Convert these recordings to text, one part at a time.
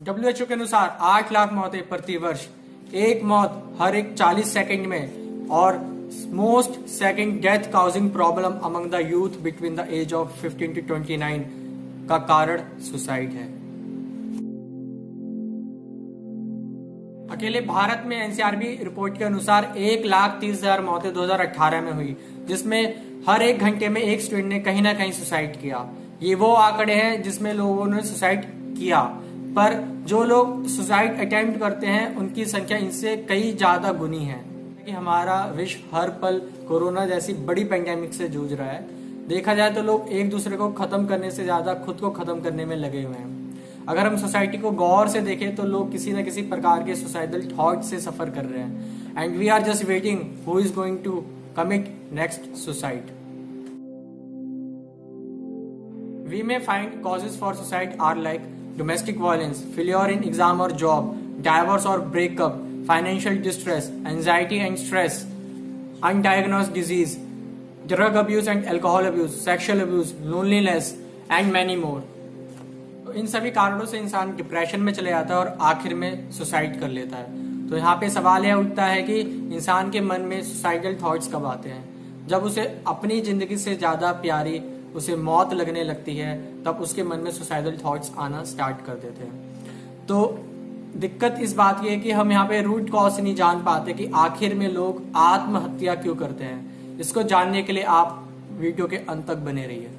WHO के अनुसार 8 लाख मौतें प्रति वर्ष, एक मौत हर एक 40 सेकंड में, और most second death causing problem among the youth between the age of 15 to 29 का कारण सुसाइड है। अकेले भारत में एनसीआरबी रिपोर्ट के अनुसार 1,30,000 मौतें 2018 में हुई, जिसमें हर एक घंटे में एक स्टूडेंट ने कहीं ना कहीं सुसाइड किया। ये वो आंकड़े हैं जिसमें लोगों ने सुसाइड किया, पर जो लोग सुसाइड अटेम्प्ट करते हैं उनकी संख्या इनसे कई ज्यादा गुनी है। कि हमारा विश्व हर पल कोरोना जैसी बड़ी पेंडेमिक से जूझ रहा है। देखा जाए तो लोग एक दूसरे को खत्म करने से ज्यादा खुद को खत्म करने में लगे हुए हैं। अगर हम सोसाइटी को गौर से देखें तो लोग किसी न किसी प्रकार के सुसाइडल थॉट से सफर कर रहे हैं, and we are just waiting who is going to commit next suicide. We may find causes for suicide are like domestic violence, failure in exam or job, divorce or breakup, financial distress, anxiety and stress, undiagnosed disease, drug abuse and alcohol abuse, sexual abuse, loneliness and many more। तो इन सभी कारणों से इंसान depression में चले जाता है और आखिर में सुसाइड कर लेता है। तो यहाँ पे सवाल यह उठता है कि इंसान के मन में सुसाइडल थॉट्स कब आते हैं? जब उसे अपनी जिंदगी से ज्यादा प्यारी उसे मौत लगने लगती है, तब उसके मन में सुसाइडल थॉट्स आना स्टार्ट कर देते हैं। तो दिक्कत इस बात की है कि हम यहाँ पे रूट कॉज नहीं जान पाते कि आखिर में लोग आत्महत्या क्यों करते हैं। इसको जानने के लिए आप वीडियो के अंत तक बने रहिए।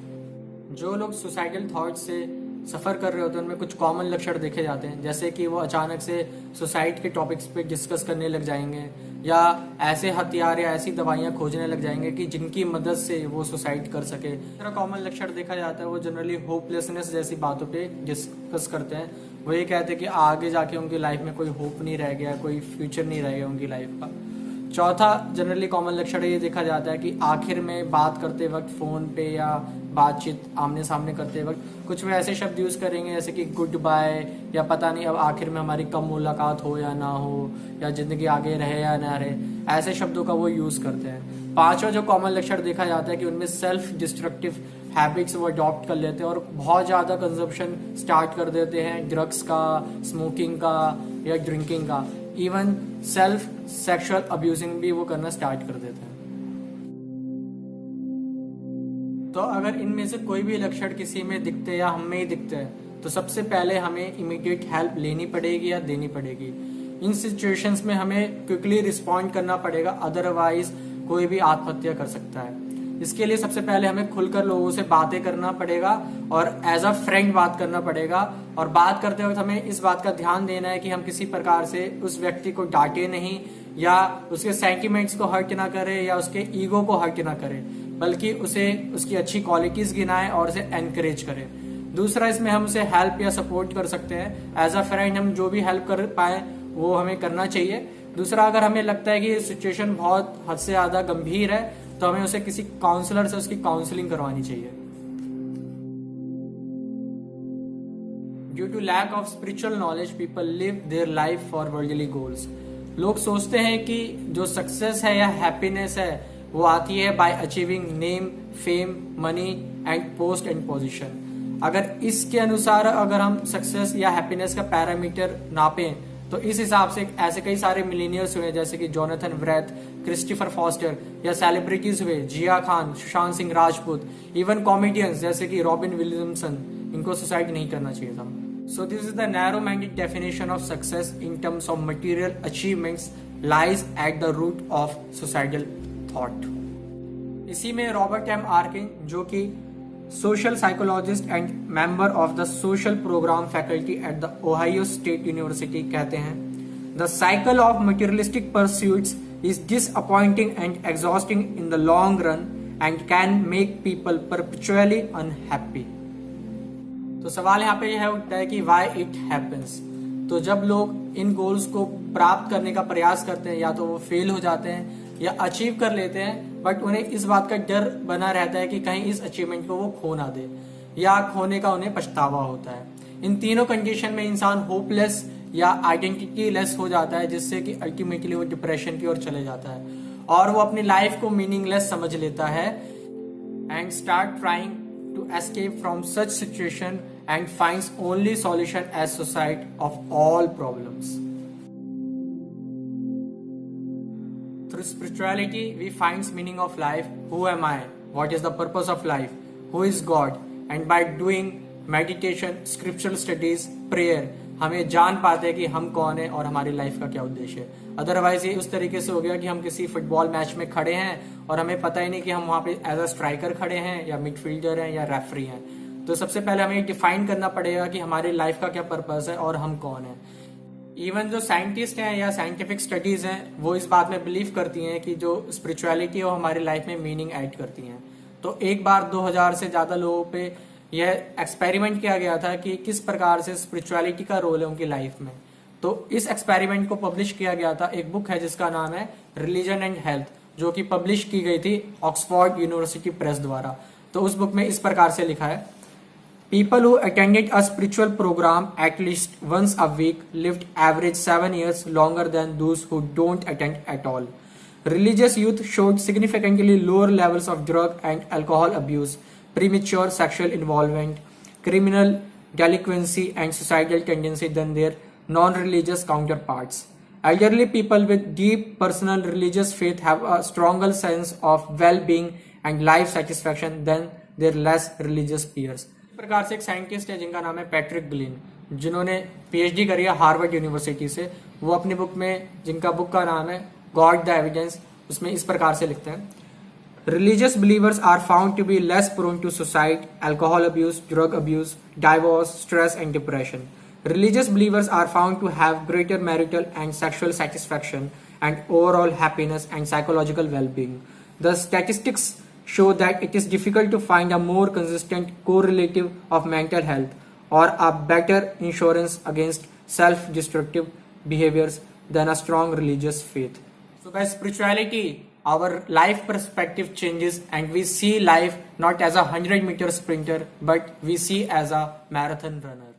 जो लोग सुसाइडल थॉट्स से सफर कर रहे होते हैं उनमें कुछ कॉमन लक्षण देखे जाते हैं, जैसे कि वो अचानक से सुसाइड के टॉपिक्स पे डिस्कस करने लग जाएंगे, या ऐसे हथियार या ऐसी दवाइयां खोजने लग जाएंगे कि जिनकी मदद से वो सुसाइड कर सके। दूसरा कॉमन लक्षण देखा जाता है वो जनरली होपलेसनेस जैसी बातों पे डिस्कस करते हैं। वो ये कहते हैं कि आगे जाके उनकी लाइफ में कोई होप नहीं रह गया, कोई फ्यूचर नहीं रह गया उनकी लाइफ का। चौथा जनरली कॉमन लक्षण ये देखा जाता है कि आखिर में बात करते वक्त फोन पे या बातचीत आमने सामने करते वक्त कुछ वे ऐसे शब्द यूज करेंगे जैसे कि गुड बाय, या पता नहीं अब आखिर में हमारी कब मुलाकात हो या ना हो, या जिंदगी आगे रहे या ना रहे, ऐसे शब्दों का वो यूज करते हैं। पांचवा जो कॉमन लक्षण देखा जाता है कि उनमें सेल्फ डिस्ट्रक्टिव हैबिट्स वो अडॉप्ट कर लेते हैं और बहुत ज्यादा कंजप्शन स्टार्ट कर देते हैं, ड्रग्स का, स्मोकिंग का या ड्रिंकिंग का, इवन सेल्फ सेक्सुअल अब्यूजिंग भी वो करना स्टार्ट कर देते हैं। तो अगर इनमें से कोई भी लक्षण किसी में दिखते हैं या हम में ही दिखते हैं तो सबसे पहले हमें इमीडिएट हेल्प लेनी पड़ेगी या देनी पड़ेगी। इन सिचुएशंस में हमें क्विकली रिस्पॉन्ड करना पड़ेगा, अदरवाइज कोई भी आत्महत्या कर सकता है। इसके लिए सबसे पहले हमें खुलकर लोगों से बातें करना पड़ेगा और एज अ फ्रेंड बात करना पड़ेगा। और बात करते वक्त हमें इस बात का ध्यान देना है कि हम किसी प्रकार से उस व्यक्ति को डांटे नहीं, या उसके सेंटिमेंट्स को हर्ट ना करें, या उसके ईगो को हर्ट ना करें, बल्कि उसे उसकी अच्छी क्वालिटीज गिनाएं और उसे एनकरेज करें। दूसरा, इसमें हम उसे हेल्प या सपोर्ट कर सकते हैं। एज अ फ्रेंड हम जो भी हेल्प कर पाए वो हमें करना चाहिए। दूसरा, अगर हमें लगता है कि सिचुएशन बहुत हद से ज्यादा गंभीर है तो हमें उसे किसी काउंसलर से उसकी काउंसलिंग करवानी चाहिए। Due to lack of spiritual knowledge people live their life for worldly goals. लोग सोचते हैं कि जो सक्सेस है या हैप्पीनेस है वो आती है bye achieving name, fame, money and post and position. अगर इसके अनुसार अगर हम सक्सेस या हैप्पीनेस का पैरामीटर नापें तो इस हिसाब से ऐसे कई सारे मिलीनियर्स हुए जैसे कि जोनाथन व्रेथ, क्रिस्टोफर फॉस्टर, या सेलिब्रिटीज हुए जिया खान, सुशांत सिंह राजपूत, इवन कॉमेडियंस जैसे कि रॉबिन विलियमसन, इनको सुसाइड नहीं करना चाहिए था। So this is the narrow-minded definition of success in terms of material achievements lies at the root of suicidal thought। इसी में रॉबर्ट एम आर्किन, जो कि social psychologist and member of the social program faculty at the Ohio State University, कहते हैं the cycle of materialistic pursuits is disappointing and exhausting in the long run and can make people perpetually unhappy. तो सवाल यहाँ पे यह उठता है कि व्हाई इट हैपेंस। तो जब लोग इन गोल्स को प्राप्त करने का प्रयास करते हैं या तो वो फेल हो जाते हैं या अचीव कर लेते हैं, बट उन्हें इस बात का डर बना रहता है कि कहीं इस अचीवमेंट को वो खो ना दे, या खोने का उन्हें पछतावा होता है। इन तीनों कंडीशन में इंसान होपलेस या आइडेंटिटी लेस हो जाता है, जिससे कि अल्टीमेटली वो डिप्रेशन की ओर चले जाता है और वो अपनी लाइफ को मीनिंगलेस समझ लेता है and start trying to escape from such situation and finds only solution as suicide of all problems. Through spirituality, we find meaning of life. Who am I? What is the purpose of life? Who is God? And by doing meditation, scriptural studies, prayer, हमें जान पाते हैं कि हम कौन है और हमारी लाइफ का क्या उद्देश्य है. अदरवाइज ये उस तरीके से हो गया कि हम किसी फुटबॉल मैच में खड़े हैं और हमें पता ही नहीं कि हम वहां पे एज अ स्ट्राइकर खड़े हैं या मिडफील्डर हैं या रेफरी हैं. तो सबसे पहले हमें डिफाइन करना पड़ेगा कि हमारी लाइफ का क्या पर्पस है और हम कौन है. इवन जो साइंटिस्ट हैं या साइंटिफिक स्टडीज हैं वो इस बात में बिलीव करती हैं कि जो स्पिरिचुअलिटी है वो हमारी लाइफ में मीनिंग ऐड करती हैं. तो एक बार 2000 से ज्यादा लोगों पे यह एक्सपेरिमेंट किया गया था कि किस प्रकार से स्पिरिचुअलिटी का रोल है उनकी लाइफ में. तो इस एक्सपेरिमेंट को पब्लिश किया गया था. एक बुक है जिसका नाम है रिलीजन एंड हेल्थ, जो कि पब्लिश की गई थी ऑक्सफोर्ड यूनिवर्सिटी प्रेस द्वारा. तो उस बुक में इस प्रकार से लिखा है, People who attended a spiritual program at least once a week lived average 7 years longer than those who don't attend at all. Religious youth showed significantly lower levels of drug and alcohol abuse, premature sexual involvement, criminal delinquency and suicidal tendency than their non-religious counterparts. Elderly people with deep personal religious faith have a stronger sense of well-being and life satisfaction than their less religious peers. इस प्रकार से एक scientist है जिनका नाम है Patrick ग्लिन, जिन्होंने PhD करी है हार्वर्ड यूनिवर्सिटी से. वो अपनी बुक में, जिनका बुक का नाम है गॉड द एविडेंस, उसमें इस प्रकार से लिखते हैं, religious believers are found to be less prone to suicide, alcohol abuse, drug abuse, divorce, stress and depression. Religious believers are found to have greater marital and sexual satisfaction and overall happiness and psychological well-being. The statistics show that it is difficult to find a more consistent correlative of mental health or a better insurance against self-destructive behaviors than a strong religious faith. So by spirituality, our life perspective changes and we see life not as a 100-meter sprinter, but we see as a marathon runner.